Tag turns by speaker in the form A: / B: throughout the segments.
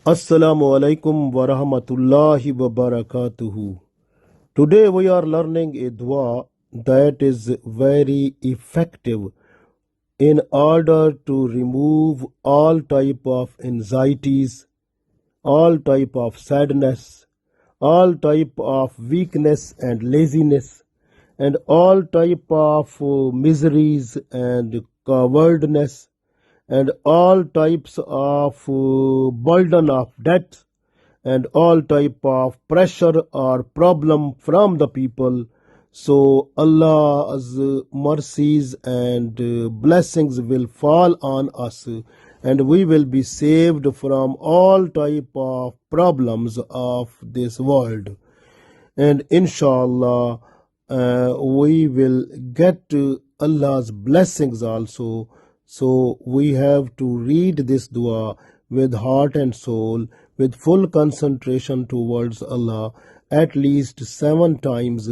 A: Assalamu alaikum wa rahmatullahi wa barakatuhu. Today we are learning a dua that is very effective in order to remove all type of anxieties, all type of sadness, all type of weakness and laziness, and all type of miseries and cowardness, and all types of burden of debt, and all type of pressure or problem from the people. So Allah's mercies and blessings will fall on us, and we will be saved from all type of problems of this world. And inshallah, we will get Allah's blessings also. So we have to read this dua with heart and soul, with full concentration towards Allah, at least 7 times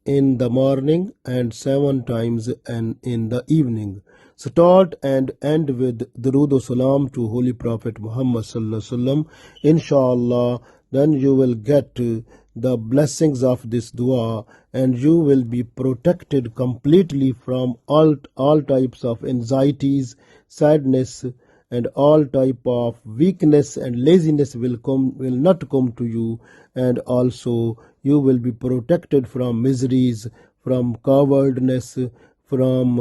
A: in the morning and 7 times in the evening. Start and end with Durood Salam to Holy Prophet Muhammad Sallallahu Alaihi Wasallam. Inshallah, then you will get the blessings of this dua, and you will be protected completely from all types of anxieties, sadness, and all type of weakness and laziness will not come to you. And also you will be protected from miseries, from cowardness, from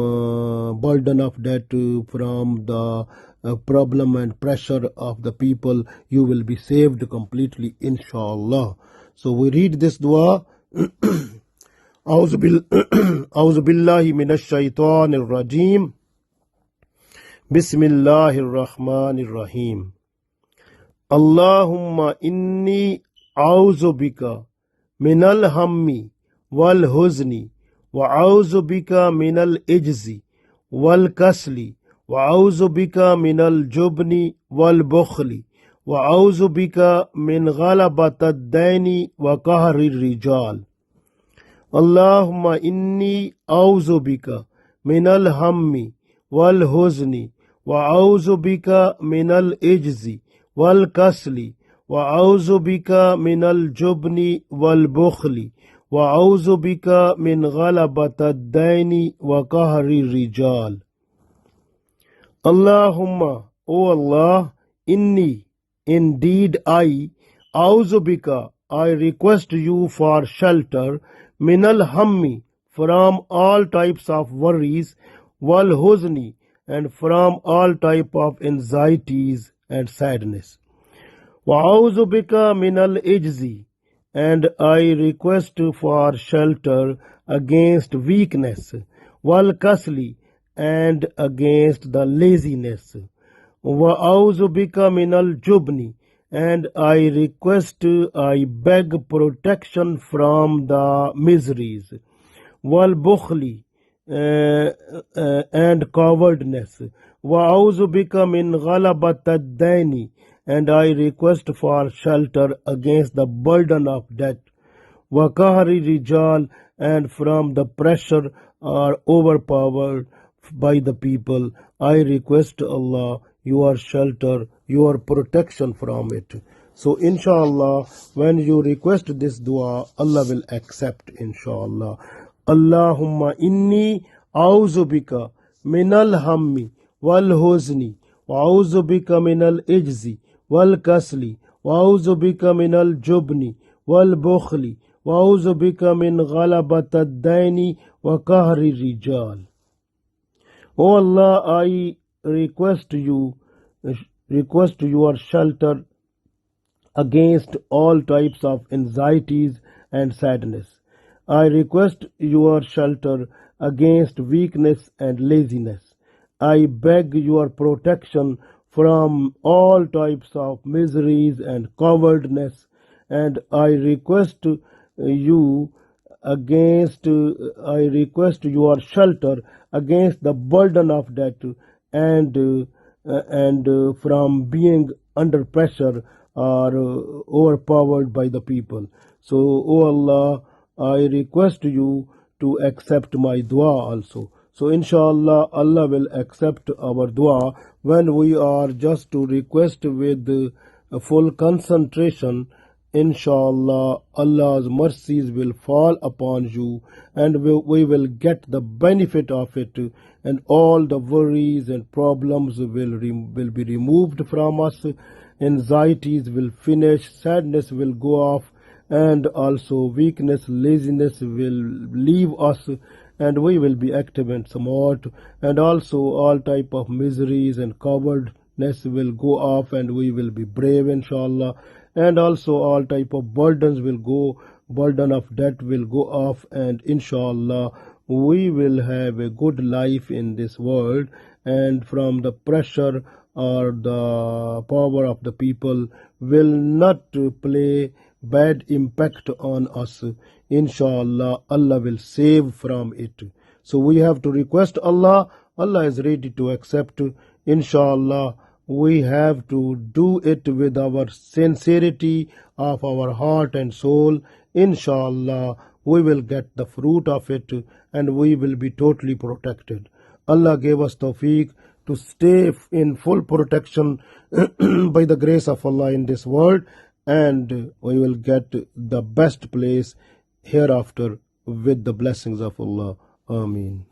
A: burden of debt, from the problem and pressure of the people. You will be saved completely, inshallah. So we read this dua. أعوذ بالله من الشيطان الرجيم. بسم الله الرحمن الرحيم. اللهم إني أعوذ بك من الهم والحزن، وأعوذ بك من العجز والكسل، وأعوذ بك من الجبن والبخل، وأعوذ بك من غلبة الدين وقهر الرجال. اللهم إني أعوذ بك من الهم والحزن، وأعوذ بك من العجز والكسل، وأعوذ بك من الجبن والبخل، وأعوذ بك من غلبة الدين وقهر الرجال. Allahumma, O Allah, inni, indeed I, a'udhu bika, I request you for shelter, minal hammi, from all types of worries, wal huzni, and from all type of anxieties and sadness. Wa'udhu bika minal ijzi, and I request for shelter against weakness, wal kasli, and against the laziness. Wa'udhu bika minal jubni, and I beg protection from the miseries. Wal bukhli, and cowardness. Wa'udhu bika min ghalabat ad-daini, and I request for shelter against the burden of debt. Wa qahri rijal, and from the pressure or overpowered by the people. I request Allah your shelter, your protection from it. So inshallah, when you request this dua, Allah will accept, inshallah. Allahumma inni a'udhu bika minal hammi wal huzni, wa a'udhu bika minal ijzi wal kasli, wa a'udhu bika minal jubni wal bukhli, wa a'udhu bika min ghalabat ad-daini wa qahri rijal. O Allah, I request your shelter against all types of anxieties and sadness. I request your shelter against weakness and laziness. I beg your protection from all types of miseries and cowardness, and I request your shelter against the burden of debt and from being under pressure or overpowered by the people. So, O Allah, I request you to accept my dua also. So inshallah, Allah will accept our dua when we are just to request with full concentration, inshallah, Allah's mercies will fall upon you, and we will get the benefit of it, and all the worries and problems will be removed from us. Anxieties will finish, sadness will go off, and also weakness, laziness will leave us, and we will be active and smart, and also all type of miseries and cowardness will go off, and we will be brave, inshallah, and also all type of burdens will go, burden of debt will go off, and inshallah we will have a good life in this world, and from the pressure or the power of the people will not play bad impact on us. Inshallah, Allah will save from it. So we have to request Allah. Allah is ready to accept. Inshallah, we have to do it with our sincerity of our heart and soul. Inshallah, we will get the fruit of it, and we will be totally protected. Allah gave us tawfiq to stay in full protection by the grace of Allah in this world, and we will get the best place hereafter with the blessings of Allah. Ameen.